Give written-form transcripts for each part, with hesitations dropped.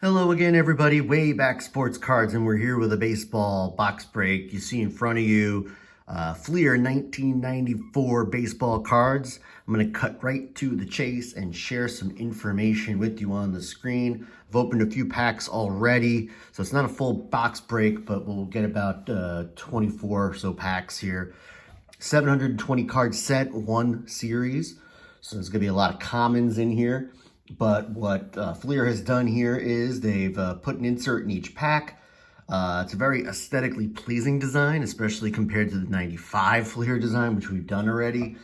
Hello again, everybody. Wayback Sports Cards, and we're here with a baseball box break. You see in front of you, Fleer 1994 baseball cards. I'm going to cut right to the chase and share some information with you on the screen. I've opened a few packs already, so it's not a full box break, but we'll get about 24 or so packs here. 720 card set, one series. So there's going to be a lot of commons in here. But what Fleer has done here is they've put an insert in each pack. It's a very aesthetically pleasing design, especially compared to the 95 Fleer design, which we've done already,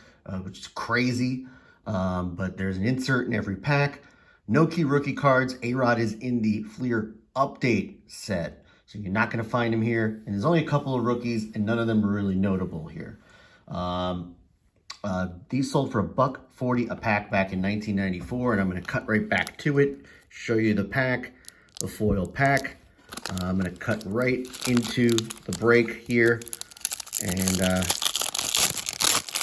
which is crazy. But there's an insert in every pack. No key rookie cards. A-Rod is in the Fleer update set, so you're not going to find him here. And there's only a couple of rookies, and none of them are really notable here. These sold for $1.40 a pack back in 1994, and I'm going to cut right back to it, show you the pack, the foil pack. I'm going to cut right into the break here, and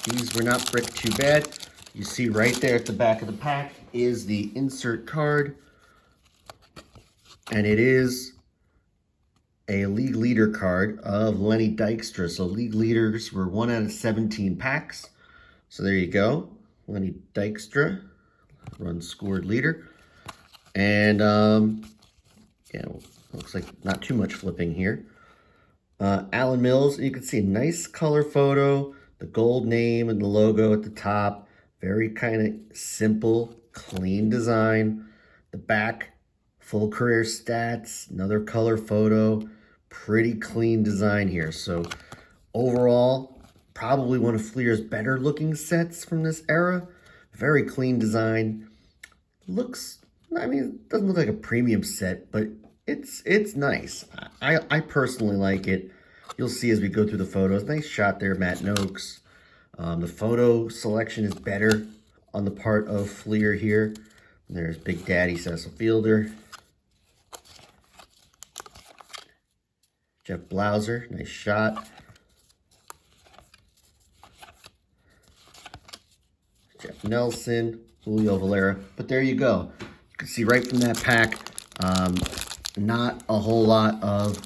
these were not bricked too bad. You see right there at the back of the pack is the insert card, and it is a league leader card of Lenny Dykstra. So league leaders were 1 out of 17 packs. So there you go, Lenny Dykstra, run scored leader. And yeah, looks like not too much flipping here. Alan Mills, you can see a nice color photo, the gold name and the logo at the top. Very kind of simple, clean design. The back, full career stats, another color photo. Pretty clean design here. So overall, probably one of Fleer's better looking sets from this era. Very clean design. Looks, I mean, it doesn't look like a premium set, but it's nice. I personally like it. You'll see as we go through the photos. Nice shot there, Matt Noakes. The photo selection is better on the part of Fleer here. There's Big Daddy Cecil Fielder. Jeff Blauser, nice shot. Jeff Nelson, Julio Valera. But there you go. You can see right from that pack, not a whole lot of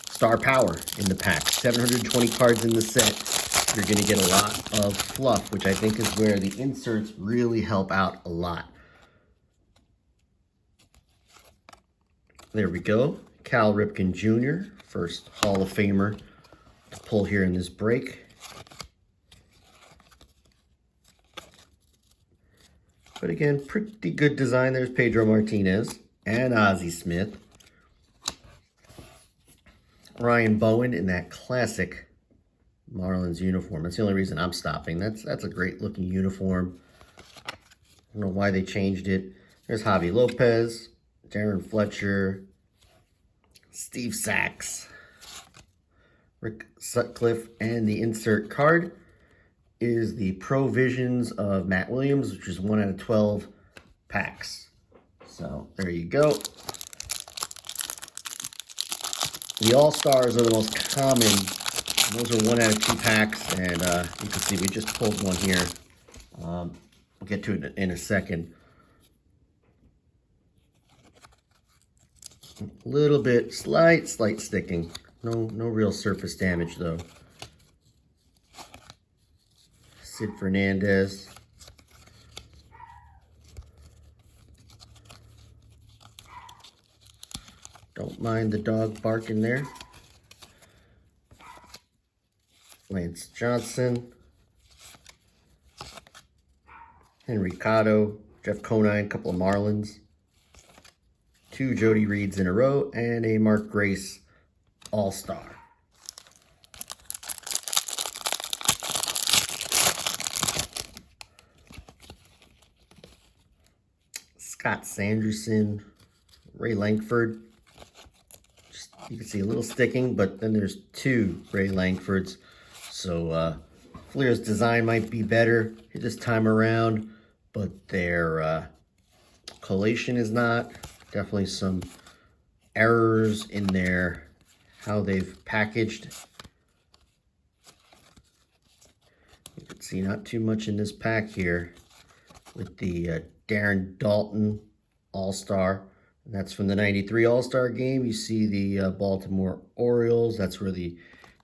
star power in the pack. 720 cards in the set. You're going to get a lot of fluff, which I think is where the inserts really help out a lot. There we go. Cal Ripken Jr., first Hall of Famer to pull here in this break. But again, pretty good design. There's Pedro Martinez and Ozzie Smith. Ryan Bowen in that classic Marlins uniform. That's the only reason I'm stopping. That's a great looking uniform. I don't know why they changed it. There's Javi Lopez, Darren Fletcher, Steve Sachs, Rick Sutcliffe, and the insert card is the Pro Visions of Matt Williams, which is 1 out of 12 packs. So there you go. The All-Stars are the most common. Those are 1 out of 2 packs, and you can see we just pulled one here. We'll get to it in a second. A little bit, slight sticking. No real surface damage though. Sid Fernandez. Don't mind the dog barking there. Lance Johnson. Henry Cotto. Jeff Conine, a couple of Marlins. 2 Jody Reeds in a row, and a Mark Grace All-Star. Scott Sanderson, Ray Langford. You can see a little sticking, but then there's 2 Ray Langfords. So Fleer's design might be better this time around, but their collation is not. Definitely some errors in their how they've packaged. You can see not too much in this pack here with the Darren Dalton All-Star. And that's from the 93 All-Star Game. You see the Baltimore Orioles. That's where the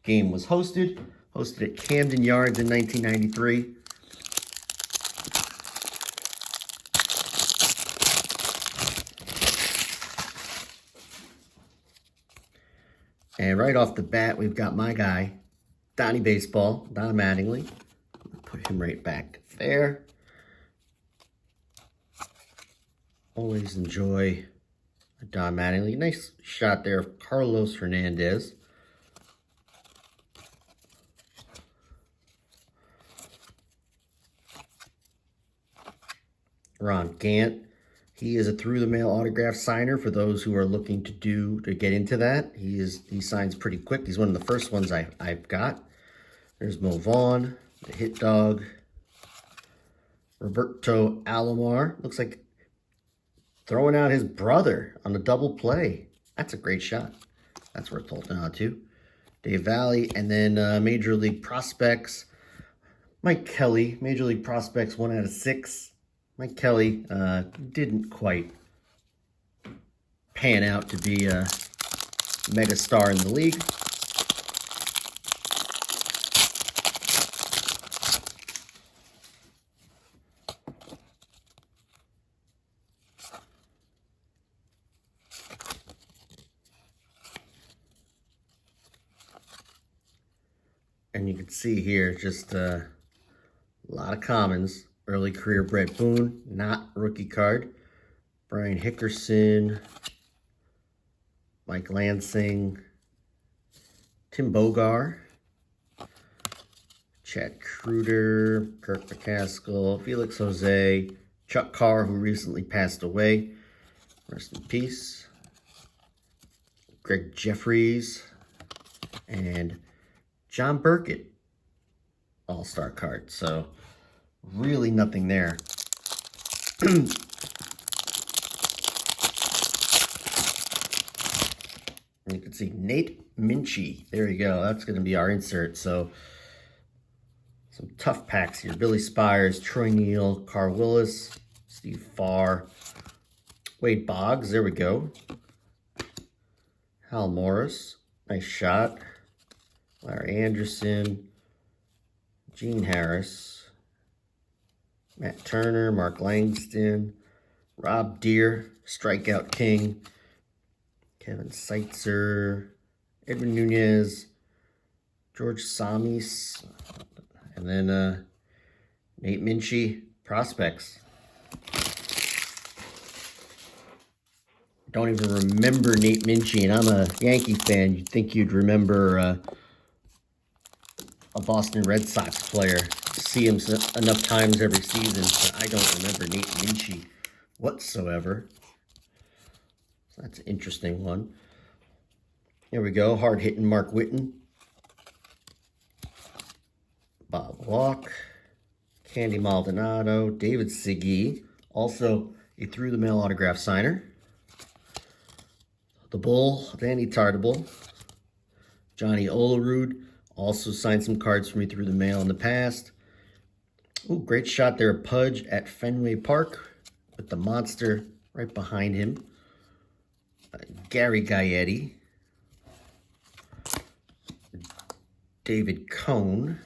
game was hosted. Hosted at Camden Yards in 1993. And right off the bat, we've got my guy, Donnie Baseball, Don Mattingly. Put him right back there. Always enjoy Don Mattingly. Nice shot there of Carlos Hernandez. Ron Gant. He is a through-the-mail autograph signer for those who are looking to get into that. He signs pretty quick. He's one of the first ones I've got. There's Mo Vaughn, the hit dog. Roberto Alomar. Looks like throwing out his brother on a double play. That's a great shot. That's worth holding on to. Dave Valley, and then Major League Prospects. Mike Kelly, Major League Prospects 1 out of 6. Mike Kelly didn't quite pan out to be a mega star in the league. And you can see here just a lot of commons. Early career Brett Boone, not rookie card. Brian Hickerson, Mike Lansing, Tim Bogar, Chad Kruder, Kirk McCaskill, Felix Jose, Chuck Carr, who recently passed away. Rest in peace. Greg Jeffries, and John Burkett, all-star card. So really nothing there. You can see Nate Minchie. There you go. That's going to be our insert. So some tough packs here. Billy Spires, Troy Neal, Carl Willis, Steve Farr, Wade Boggs. There we go. Hal Morris. Nice shot. Larry Anderson, Gene Harris, Matt Turner, Mark Langston, Rob Deere, Strikeout King, Kevin Seitzer, Edwin Nunez, George Samis, and then Nate Minchie, Prospects. Don't even remember Nate Minchie, and I'm a Yankee fan. You'd think you'd remember a Boston Red Sox player. See him enough times every season, but I don't remember Nate Minchie whatsoever. So that's an interesting one. Here we go. Hard-hitting Mark Whitten. Bob Walk. Candy Maldonado. David Segui. Also a through-the-mail autograph signer. The Bull. Danny Tartable. Johnny Olerud. Also signed some cards for me through the mail in the past. Ooh, great shot there, Pudge at Fenway Park with the monster right behind him. Gary Gaetti. David Cohn.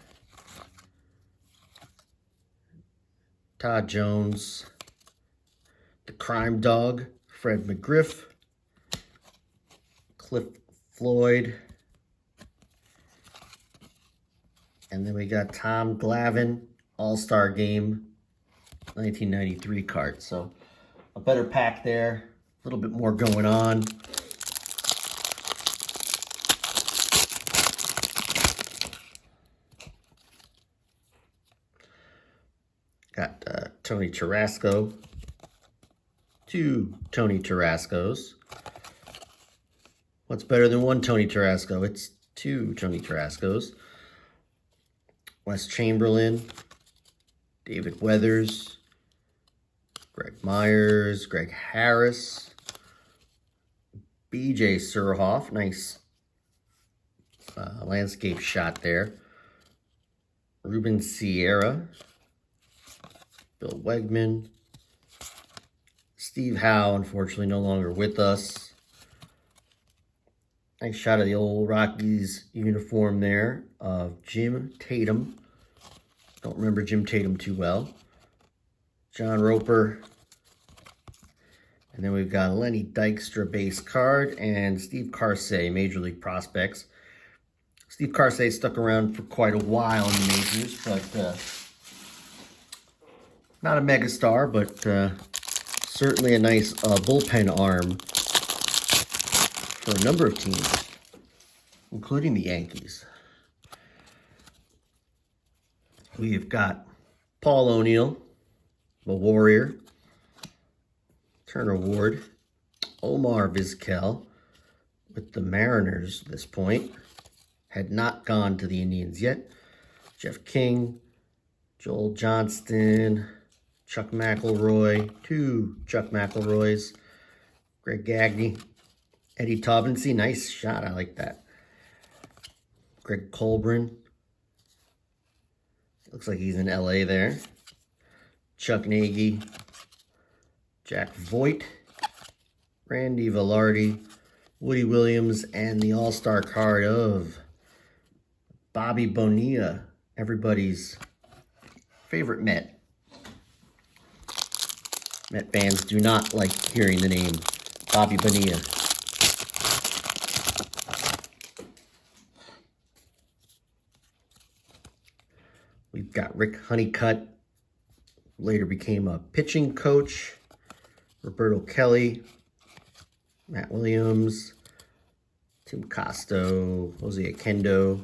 Todd Jones. The Crime Dog, Fred McGriff. Cliff Floyd. And then we got Tom Glavine, All-Star Game, 1993 card. So a better pack there, a little bit more going on. Got Tony Tarasco, 2 Tony Tarascos. What's better than 1 Tony Tarasco? It's 2 Tony Tarascos. Wes Chamberlain, David Weathers, Greg Myers, Greg Harris, BJ Surhoff, nice landscape shot there. Ruben Sierra, Bill Wegman, Steve Howe, unfortunately, no longer with us. Nice shot of the old Rockies uniform there of Jim Tatum. Don't remember Jim Tatum too well. John Roper. And then we've got Lenny Dykstra base card and Steve Carsey, Major League Prospects. Steve Carsey stuck around for quite a while in the majors, but not a megastar, but certainly a nice bullpen arm for a number of teams, including the Yankees. We've got Paul O'Neill, the Warrior, Turner Ward, Omar Vizquel with the Mariners at this point. Had not gone to the Indians yet. Jeff King, Joel Johnston, Chuck McElroy, 2 Chuck McElroys, Greg Gagne, Eddie Taubensee, nice shot, I like that. Greg Colbrin, looks like he's in LA there. Chuck Nagy, Jack Voigt, Randy Velarde, Woody Williams, and the all-star card of Bobby Bonilla, everybody's favorite Met. Met fans do not like hearing the name Bobby Bonilla. We've got Rick Honeycutt, later became a pitching coach. Roberto Kelly, Matt Williams, Tim Costo, Jose Akendo,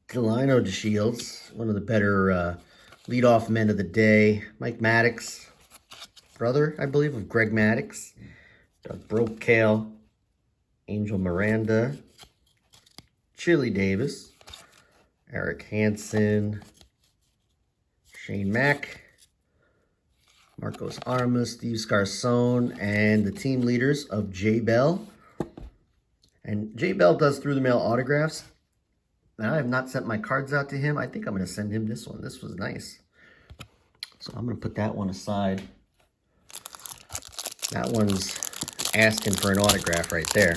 Delino DeShields, one of the better leadoff men of the day. Mike Maddox, brother, I believe, of Greg Maddox. Doug Brokale, Angel Miranda, Chili Davis, Eric Hansen, Shane Mack, Marcos Armas, Steve Scarcone, and the team leaders of Jay Bell. And Jay Bell does through the mail autographs. Now, I have not sent my cards out to him. I think I'm going to send him this one. This was nice. So I'm going to put that one aside. That one's asking for an autograph right there.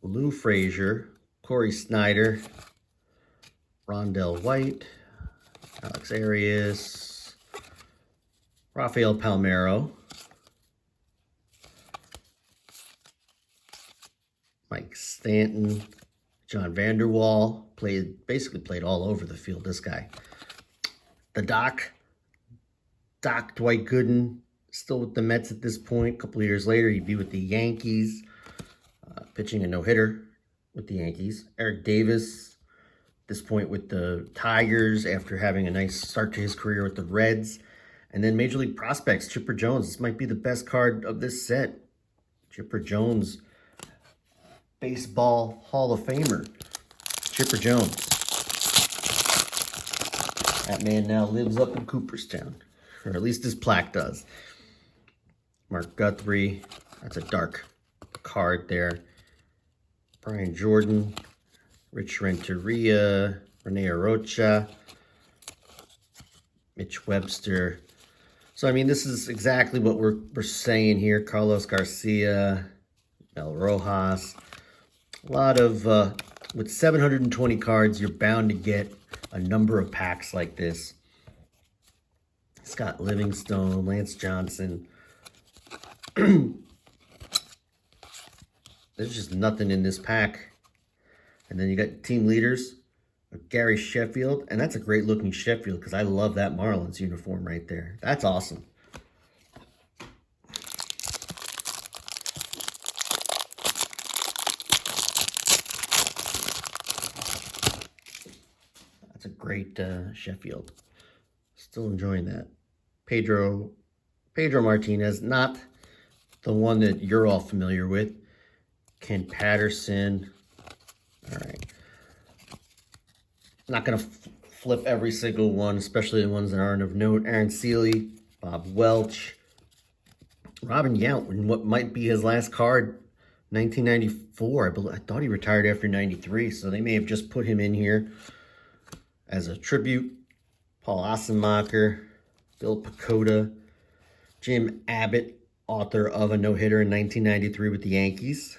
Lou Frazier, Corey Snyder, Rondell White, Alex Arias, Rafael Palmeiro, Mike Stanton, John Vanderwall, basically played all over the field, this guy. The Doc Dwight Gooden, still with the Mets at this point. A couple of years later, he'd be with the Yankees, pitching a no-hitter with the Yankees. Eric Davis, at this point with the Tigers after having a nice start to his career with the Reds. And then Major League Prospects, Chipper Jones. This might be the best card of this set. Chipper Jones, Baseball Hall of Famer. Chipper Jones. That man now lives up in Cooperstown, or at least his plaque does. Mark Guthrie, that's a dark card there. Brian Jordan, Rich Renteria, Rene Arocha, Mitch Webster. So, I mean, this is exactly what we're saying here. Carlos Garcia, Mel Rojas. A lot of, with 720 cards, you're bound to get a number of packs like this. Scott Livingstone, Lance Johnson. There's just nothing in this pack. And then you got team leaders, Gary Sheffield. And that's a great looking Sheffield because I love that Marlins uniform right there. That's awesome. That's a great Sheffield. Still enjoying that. Pedro Martinez, not the one that you're all familiar with. Ken Patterson. All right. Not going to flip every single one, especially the ones that aren't of note. Aaron Seeley, Bob Welch, Robin Yount, in what might be his last card 1994. I thought he retired after 93, so they may have just put him in here as a tribute. Paul Ossenmacher, Bill Pacoda, Jim Abbott, author of a no-hitter in 1993 with the Yankees.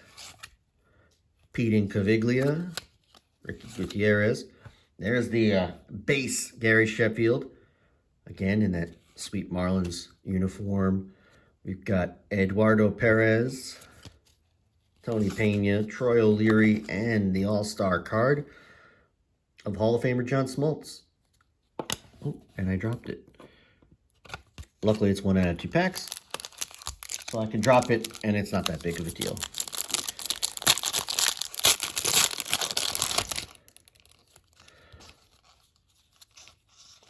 Pete Incaviglia, Ricky Gutierrez. There's the base, Gary Sheffield. Again, in that sweet Marlins uniform. We've got Eduardo Perez, Tony Pena, Troy O'Leary, and the All-Star card of Hall of Famer John Smoltz. Oh, and I dropped it. Luckily, it's 1 out of 2 packs, so I can drop it, and it's not that big of a deal.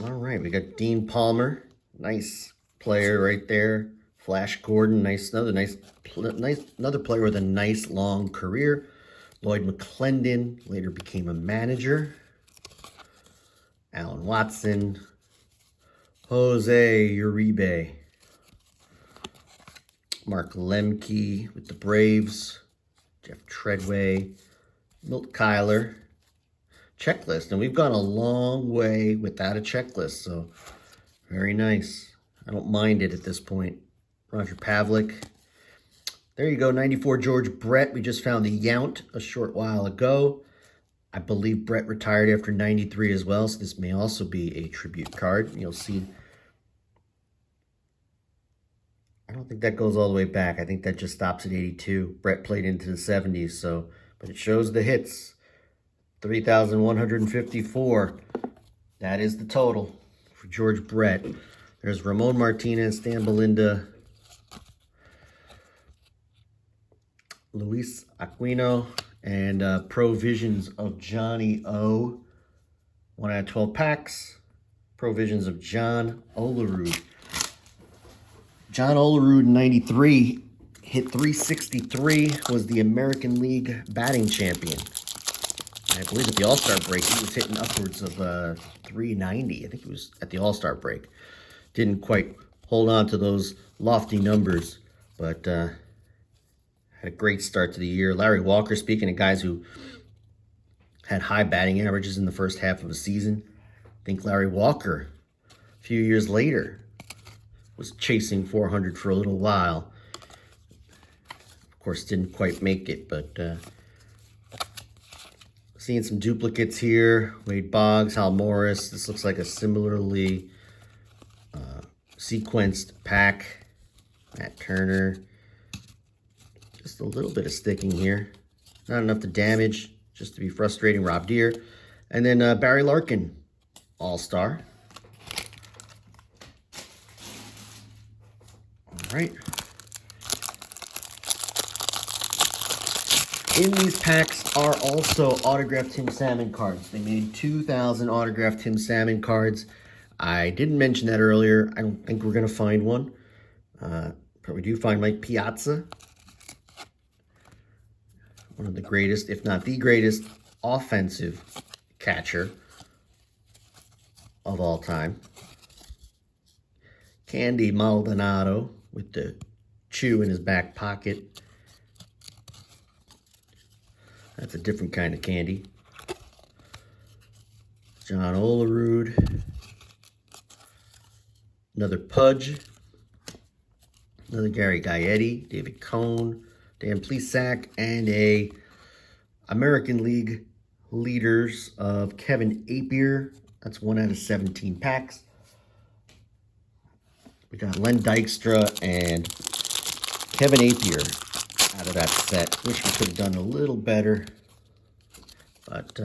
All right, we got Dean Palmer, nice player right there. Flash Gordon, another player with a nice long career. Lloyd McClendon later became a manager. Alan Watson, Jose Uribe, Mark Lemke with the Braves, Jeff Treadway, Milt Kyler. Checklist, and we've gone a long way without a checklist, so very nice. I don't mind it at this point. Roger Pavlik. There you go, 94 George Brett. We just found the Yount a short while ago. I believe Brett retired after 93 as well, so this may also be a tribute card. You'll see. I don't think that goes all the way back. I think that just stops at 82. Brett played into the 70s, so, but it shows the hits. 3,154. That is the total for George Brett. There's Ramon Martinez, Stan Belinda, Luis Aquino, and Provisions of Johnny O. 1 out of 12 packs. Provisions of John Olerud. John Olerud, 93, hit 363, was the American League batting champion. I believe at the All-Star break, he was hitting upwards of 390. I think he was at the All-Star break. Didn't quite hold on to those lofty numbers, but had a great start to the year. Larry Walker, speaking of guys who had high batting averages in the first half of a season, I think Larry Walker, a few years later, was chasing 400 for a little while. Of course, didn't quite make it, but... seeing some duplicates here. Wade Boggs, Hal Morris. This looks like a similarly sequenced pack. Matt Turner. Just a little bit of sticking here. Not enough to damage, just to be frustrating. Rob Deere. And then Barry Larkin, All-Star. All right. In these packs are also autographed Tim Salmon cards. They made 2,000 autographed Tim Salmon cards. I didn't mention that earlier. I don't think we're going to find one. But we do find Mike Piazza. One of the greatest, if not the greatest, offensive catcher of all time. Candy Maldonado with the chew in his back pocket. That's a different kind of candy. John Olerud. Another Pudge. Another Gary Gaetti. David Cone. Dan Plesac. And a American League leaders of Kevin Appier. That's 1 out of 17 packs. We got Len Dykstra and Kevin Appier out of that set. Wish we could have done a little better, but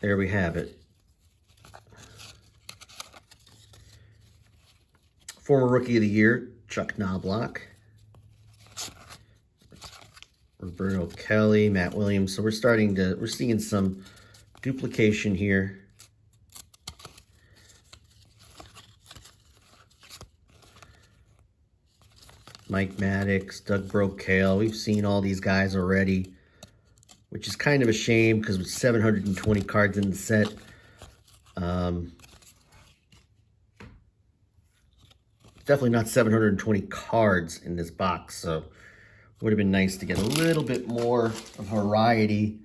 there we have it. Former Rookie of the Year, Chuck Knobloch. Roberto Kelly, Matt Williams. So we're seeing some duplication here. Mike Maddox, Doug Brocale. We've seen all these guys already, which is kind of a shame because with 720 cards in the set, definitely not 720 cards in this box. So Would have been nice to get a little bit more variety.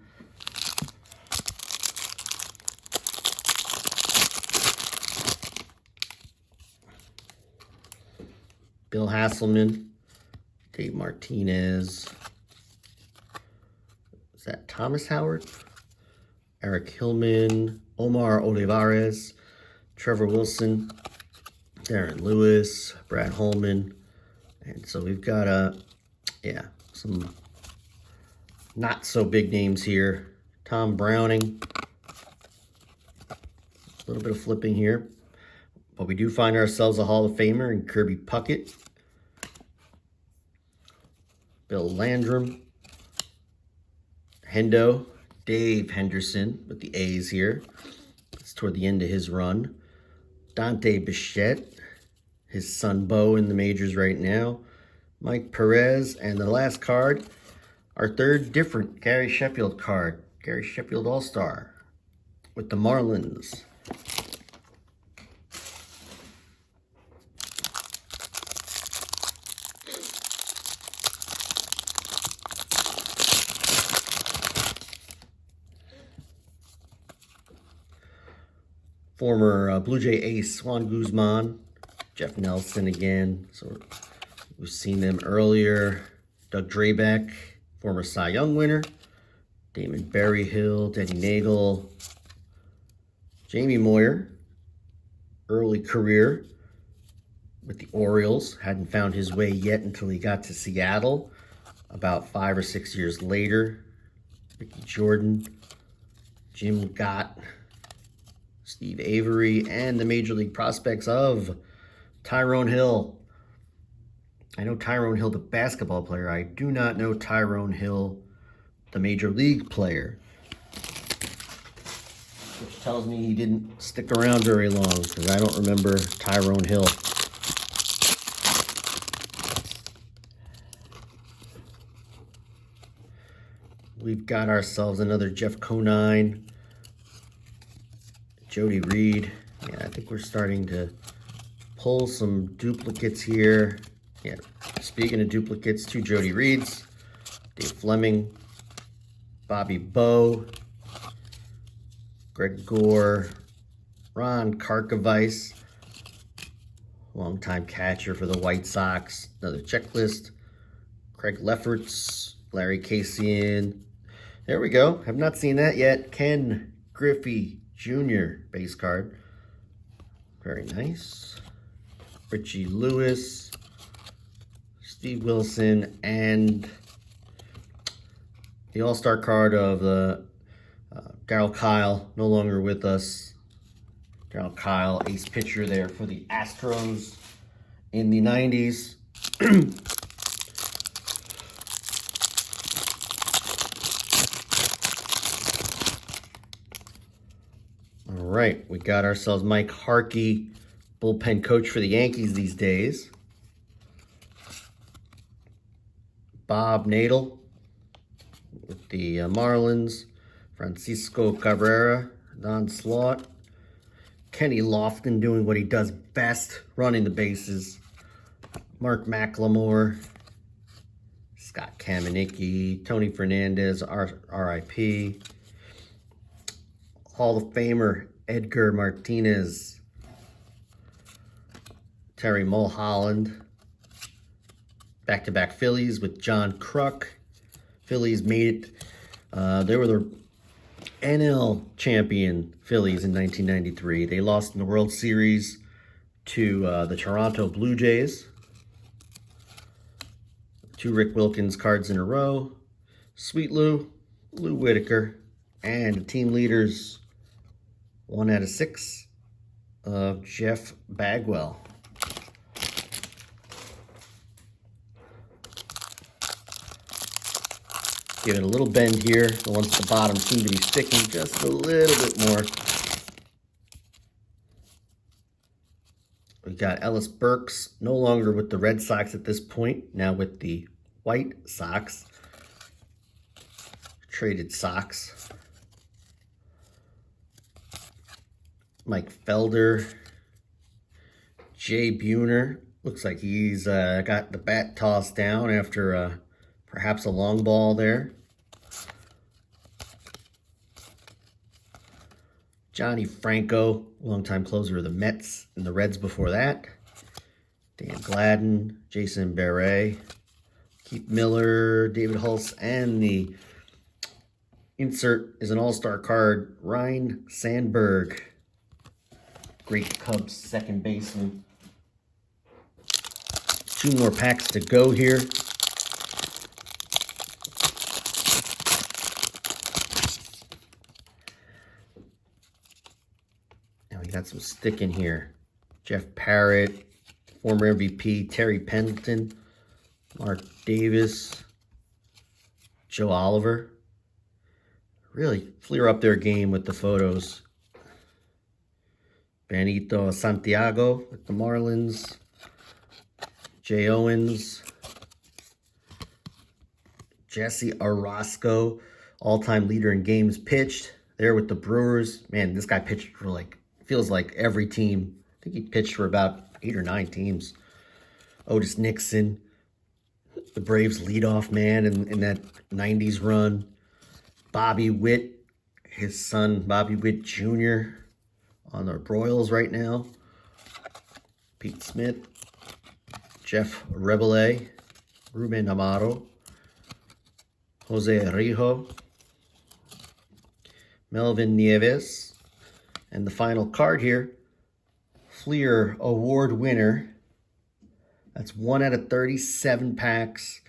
Bill Hasselman, Dave Martinez. Is that Thomas Howard? Eric Hillman, Omar Olivares, Trevor Wilson, Darren Lewis, Brad Holman. And so we've got some not so big names here. Tom Browning. A little bit of flipping here. But we do find ourselves a Hall of Famer in Kirby Puckett. Bill Landrum. Hendo. Dave Henderson with the A's here. It's toward the end of his run. Dante Bichette. His son Bo in the majors right now. Mike Perez. And the last card, our third different Gary Sheffield card. Gary Sheffield All-Star with the Marlins. Former Blue Jay ace Juan Guzman, Jeff Nelson again. So we've seen them earlier. Doug Drabeck, former Cy Young winner. Damon Berryhill, Denny Nagel. Jamie Moyer, early career with the Orioles. Hadn't found his way yet until he got to Seattle about 5 or 6 years later. Ricky Jordan, Jim Gott, Steve Avery, and the Major League prospects of Tyrone Hill. I know Tyrone Hill, the basketball player. I do not know Tyrone Hill, the Major League player. Which tells me he didn't stick around very long, because I don't remember Tyrone Hill. We've got ourselves another Jeff Conine. Jody Reed. Yeah, I think we're starting to pull some duplicates here. Yeah, speaking of duplicates, 2 Jody Reeds. Dave Fleming. Bobby Bowe. Greg Gore. Ron Karkovice. Longtime catcher for the White Sox. Another checklist. Craig Lefferts. Larry Cassian. There we go. Have not seen that yet. Ken Griffey Jr. base card. Very nice. Richie Lewis, Steve Wilson, and the All-Star card of the Darryl Kyle, no longer with us. Darryl Kyle, ace pitcher there for the Astros in the 90s. All right, we got ourselves Mike Harkey, bullpen coach for the Yankees these days. Bob Nadel with the Marlins. Francisco Cabrera, Don Slaught. Kenny Lofton doing what he does best, running the bases. Mark McLemore. Scott Kamenicki. Tony Fernandez, RIP. Hall of Famer Edgar Martinez. Terry Mulholland. Back-to-back Phillies with John Kruk. Phillies made it. They were the NL champion Phillies in 1993. They lost in the World Series to the Toronto Blue Jays. 2 Rick Wilkins cards in a row. Sweet Lou Whitaker, and the team leaders 1 out of 6 of Jeff Bagwell. Give it a little bend here. The ones at the bottom seem to be sticking just a little bit more. We got Ellis Burks, no longer with the Red Sox at this point, now with the White Sox. Traded Sox. Mike Felder. Jay Buhner. Looks like he's got the bat tossed down after a Perhaps a long ball there. Johnny Franco, longtime closer of the Mets and the Reds before that. Dan Gladden, Jason Barre, Keith Miller, David Hulse, and the insert is an all-star card, Ryan Sandberg. Great Cubs second baseman. 2 more packs to go here. Now we got some stick in here. Jeff Parrott, former MVP, Terry Pendleton, Mark Davis, Joe Oliver. Really Fleer up their game with the photos. Benito Santiago with the Marlins. Jay Owens. Jesse Orosco, all-time leader in games pitched. There with the Brewers. Man, this guy pitched for feels like every team. I think he pitched for about 8 or 9 teams. Otis Nixon, the Braves leadoff man in that 90s run. Bobby Witt, his son Bobby Witt Jr. on the Royals right now. Pete Smith, Jeff Rebele, Ruben Amaro, Jose Rijo, Melvin Nieves, and the final card here, Fleer Award winner. That's 1 out of 37 packs.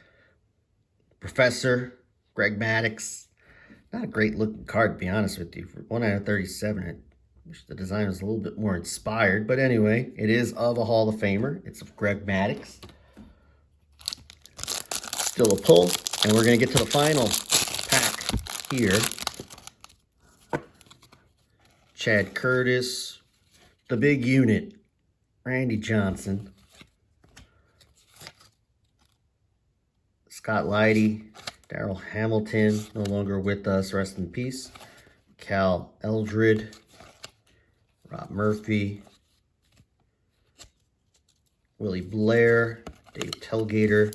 Professor Greg Maddux. Not a great looking card, to be honest with you. For 1 out of 37, I wish the design was a little bit more inspired. But anyway, it is of a Hall of Famer. It's of Greg Maddux. Still a pull, and we're going to get to the final pack here. Chad Curtis, the big unit, Randy Johnson, Scott Leidy, Darrell Hamilton, no longer with us, rest in peace. Cal Eldred, Rob Murphy, Willie Blair, Dave Telgater,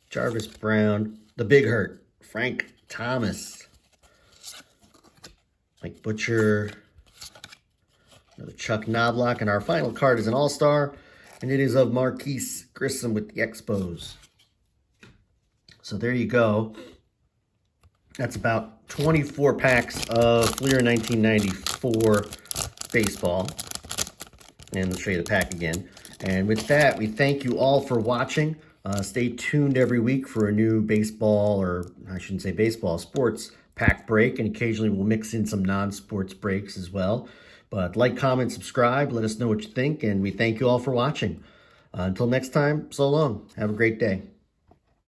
Jarvis Brown, the Big Hurt, Frank Thomas, Mike Butcher, another Chuck Knobloch, and our final card is an all-star, and it is of Marquise Grissom with the Expos. So there you go. That's about 24 packs of Fleer 1994 baseball. And let's show you the pack again. And with that, we thank you all for watching. Stay tuned every week for a new baseball, or I shouldn't say baseball, sports pack break. And occasionally we'll mix in some non-sports breaks as well. But like, comment, subscribe. Let us know what you think. And we thank you all for watching. Until next time, so long. Have a great day.